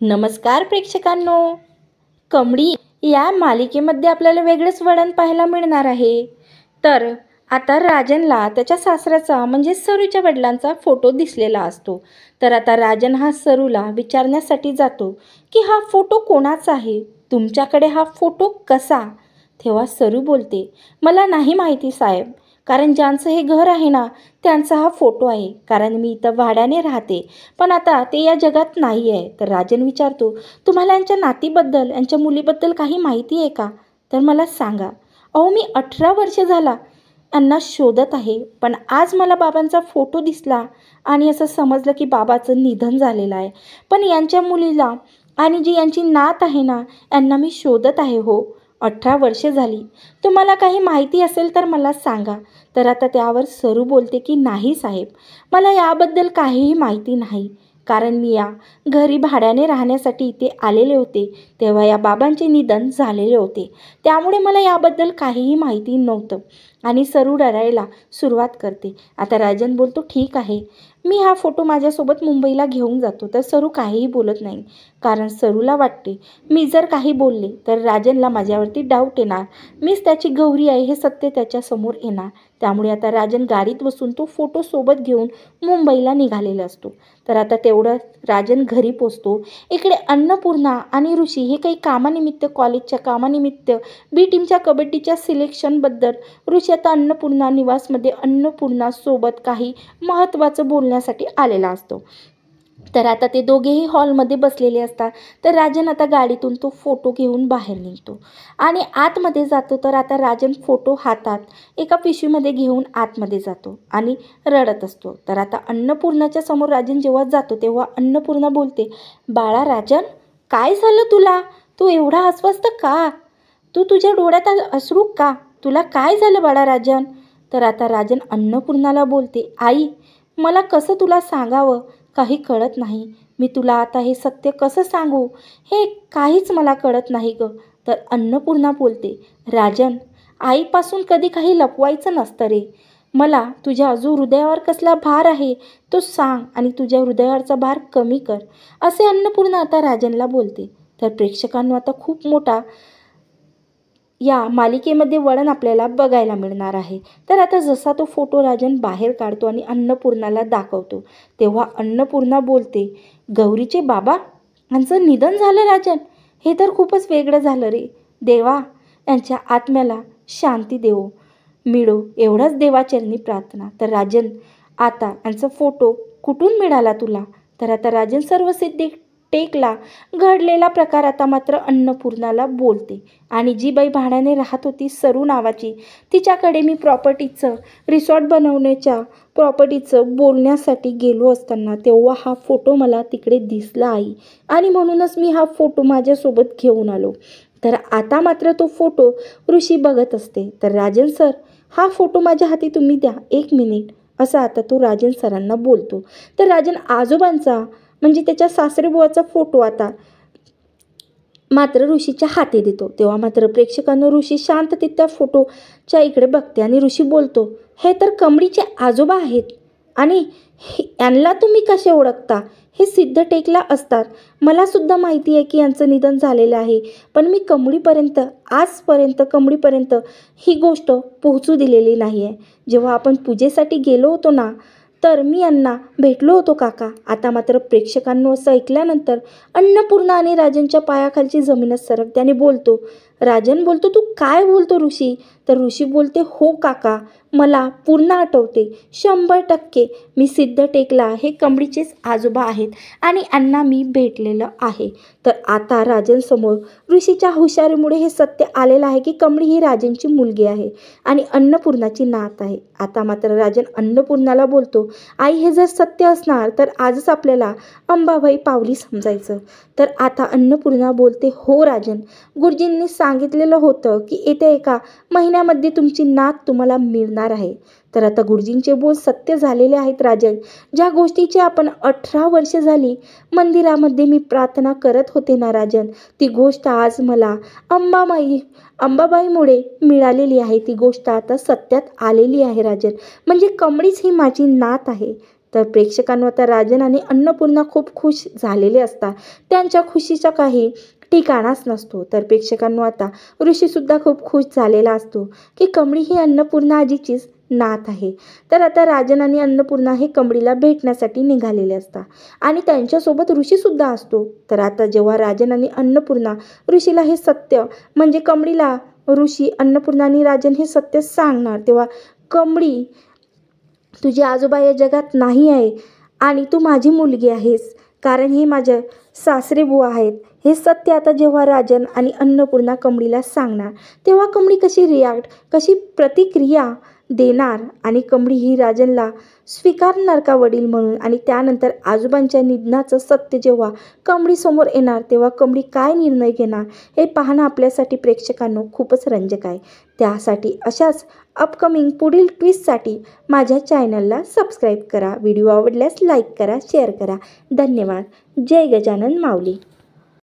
नमस्कार प्रेक्षकांनो, कमळी या मालिकेमध्ये आपल्याला वेगळंच वळण पाहायला मिळणार आहे. तर आता राजनला त्याच्या सासऱ्याचा म्हणजे सरूच्या वडिलांचा फोटो दिसलेला असतो. तर आता राजन हा सरूला विचारण्यासाठी जातो की हा फोटो कोणाचा आहे, तुमच्याकडे हा फोटो कसा. तेव्हा सरू बोलते, मला नाही माहिती साहेब, कारण ज्यांचं हे घर आहे ना त्यांचा हा फोटो आहे, कारण मी इथं भाड्याने राहते, पण आता ते या जगात नाही आहे. तर राजन विचारतो, तुम्हाला यांच्या नातीबद्दल, यांच्या मुलीबद्दल काही माहिती आहे का? तर मला सांगा. अहो, मी 18 वर्ष झाला यांना शोधत आहे, पण आज मला बाबांचा फोटो दिसला आणि असं समजलं की बाबाचं निधन झालेलं आहे. पण यांच्या मुलीला आणि जी यांची नात आहे ना यांना मी शोधत आहे हो. 18 वर्षे झाली. तुम्हाला काही माहिती असेल तर मला सांगा. तर आता त्यावर सरू बोलते की नाही साहेब, मला याबद्दल काहीही माहिती नाही, कारण मी या घरी भाड्याने राहण्यासाठी इथे आलेले होते तेव्हा या बाबांचे निधन झालेले होते, त्यामुळे मला याबद्दल काहीही माहिती नव्हतं. आणि सरू रडायला सुरुवात करते. आता राजन बोलतो, ठीक आहे, मी हा फोटो माझ्यासोबत मुंबईला घेऊन जातो. तर सरू काहीही बोलत नाही, कारण सरूला वाटते मी जर काही बोलले तर राजनला माझ्यावरती डाऊट येणार, मीच त्याची गौरी आहे हे सत्य त्याच्यासमोर येणार. त्यामुळे आता राजन गाडीत बसून तो फोटो सोबत घेऊन मुंबईला निघालेला असतो. तर आता तेवढं राजन घरी पोचतो. इकडे अन्नपूर्णा आणि ऋषी हे काही कामानिमित्त, कॉलेजच्या कामानिमित्त बी टीमच्या कबड्डीच्या सिलेक्शनबद्दल ऋषी आता अन्नपूर्णा निवासमध्ये अन्नपूर्णासोबत काही महत्त्वाचं बोलण्यासाठी आलेला असतो. तर आता ते दोघेही हॉलमध्ये बसलेले असतात. तर राजन आता गाडीतून तो फोटो घेऊन बाहेर निघतो आणि आतमध्ये जातो. तर आता राजन फोटो हातात एका पिशवीमध्ये घेऊन आतमध्ये जातो आणि रडत असतो. तर आता अन्नपूर्णाच्या समोर राजन जेव्हा जातो तेव्हा अन्नपूर्णा बोलते, बाळा राजन, काय झालं तुला? तू एवढा अस्वस्थ का? तुझ्या डोळ्यात अश्रू का? तुला काय झालं बाळा राजन? तर आता राजन अन्नपूर्णाला बोलते, आई, मला कसं तुला सांगावं, काही कळत नाही. मी तुला आता हे सत्य कसं सांगू, हे काहीच मला कळत नाही ग. तर अन्नपूर्णा बोलते, राजन, आईपासून कधी काही लपवायचं नसतं रे. मला तुझ्या जो हृदयावर कसला भार आहे तो सांग आणि तुझ्या हृदयावरचा भार कमी कर, असे अन्नपूर्णा आता राजनला बोलते. तर प्रेक्षकांना आता खूप मोठा या मालिकेमध्ये वळण आपल्याला बघायला मिळणार आहे. तर आता जसा तो फोटो राजन बाहेर काढतो आणि अन्नपूर्णाला दाखवतो तेव्हा अन्नपूर्णा बोलते, गौरीचे बाबा यांचं निधन झालं राजन, हे तर खूपच वेगळं झालं रे. देवा यांच्या आत्म्याला शांती देवो मिळो, एवढंच देवाचरणी प्रार्थना. तर राजन, आता यांचा फोटो कुठून मिळाला तुला? तर आता राजन सर्व सिद्धी टेकला घडलेला प्रकार आता मात्र अन्नपूर्णाला बोलते. आणि जी बाई भाड्याने राहत होती सरू नावाची, तिच्याकडे मी प्रॉपर्टीचं, रिसॉर्ट बनवण्याच्या प्रॉपर्टीचं बोलण्यासाठी गेलो असताना तेव्हा हा फोटो मला तिकडे दिसला आई, आणि म्हणूनच मी हा फोटो माझ्यासोबत घेऊन आलो. तर आता मात्र तो फोटो ऋषी बघत असते. तर राजन सर, हा फोटो माझ्या हाती तुम्ही द्या, 1 मिनिट, असं आता तो राजन सरांना बोलतो. तर राजन आजोबांचा म्हणजे त्याच्या सासरेबुवाचा फोटो आता मात्र ऋषीच्या हाती देतो. तेव्हा मात्र प्रेक्षकांना ऋषी शांततेत त्या फोटोच्या इकडे बघते आणि ऋषी बोलतो, हे तर कमळीचे आजोबा आहेत आणि यांना तुम्ही कसे ओळखता? हे सिद्ध टेकला असतात. मला सुद्धा माहिती आहे की यांचं निधन झालेलं आहे, पण मी कमळीपर्यंत कमळीपर्यंत ही गोष्ट पोहोचू दिलेली नाही आहे. जेव्हा आपण पूजेसाठी गेलो होतो ना, तर मी यांना भेटलो होतो काका. आता मात्र प्रेक्षकांनो असं ऐकल्यानंतर अन्नपूर्णा आणि राजनच्या पायाखालची जमीनच सरकते आणि बोलतो, राजन बोलतो, तू काय बोलतो ऋषी? तर ऋषी बोलते, हो काका, मला पूर्ण आठवते, 100% मी सिद्ध टेकला हे कमळीचेच आजोबा आहेत आणि यांना मी भेटलेलं आहे. तर आता राजन समोर ऋषीच्या हुशारीमुळे हे सत्य आलेलं आहे की कमळी ही राजनची मुलगी आहे आणि अन्नपूर्णाची नात आहे. आता मात्र राजन अन्नपूर्णाला बोलतो, आई, हे जर सत्य असणार तर आजच आपल्याला अंबाबाई पावली समजायचं. तर आता अन्नपूर्णा बोलते, हो राजन, गुरुजींनी सांगितलेलं होतं की येत्या एका महिन्यामध्ये तुमची नात तुम्हाला मिळणार आहे. तर आता गुरुजींचे बोल सत्य झालेले आहेत राजन. ज्या गोष्टीची आपण 18 वर्ष झाली मंदिरामध्ये मी प्रार्थना करत होते ना राजन, ती गोष्ट आज मला अंबाबाईमुळे मिळालेली आहे. ती गोष्ट आता सत्यात आलेली आहे राजन. म्हणजे कमळीच ही माझी नात आहे. तर प्रेक्षकांनो, आता राजन आणि अन्नपूर्णा खूप खुश झालेले असतात. त्यांच्या खुशीचा काही ठिकाणाच नसतो. तर प्रेक्षकांनो, आता ऋषीसुद्धा खूप खुश झालेला असतो की कमळी ही अन्नपूर्णा आजीचीच नात आहे. तर आता राजन आणि अन्नपूर्णा हे कमळीला भेटण्यासाठी निघालेले असतात आणि त्यांच्यासोबत ऋषीसुद्धा असतो. तर आता जेव्हा राजन आणि अन्नपूर्णा ऋषीला हे सत्य म्हणजे कमळीला ऋषी, अन्नपूर्णा आणि राजन हे सत्य सांगणार, तेव्हा कमळी, तुझे आजोबा या जगात नाही आहे आणि तू माझी मुलगी आहेस, कारण हे माझे सासरे बुवा आहेत. हे सत्य आता जेव्हा राजन आणि अन्नपूर्णा कमळीला सांगणार, तेव्हा कमळी कशी रिॲक्ट, कशी प्रतिक्रिया देणार आणि कमळी ही राजनला स्वीकारणार का वडील म्हणून, आणि त्यानंतर आजोबांच्या निधनाचं सत्य जेव्हा कमळीसमोर येणार, तेव्हा कमळी काय निर्णय घेणार हे पाहणं आपल्यासाठी प्रेक्षकांनो खूपच रंजक आहे. त्यासाठी अशाच अपकमिंग पुढील ट्विस्टसाठी माझ्या चॅनलला सबस्क्राईब करा. व्हिडिओ आवडल्यास लाईक करा, शेअर करा. धन्यवाद. जय गजानन माऊली.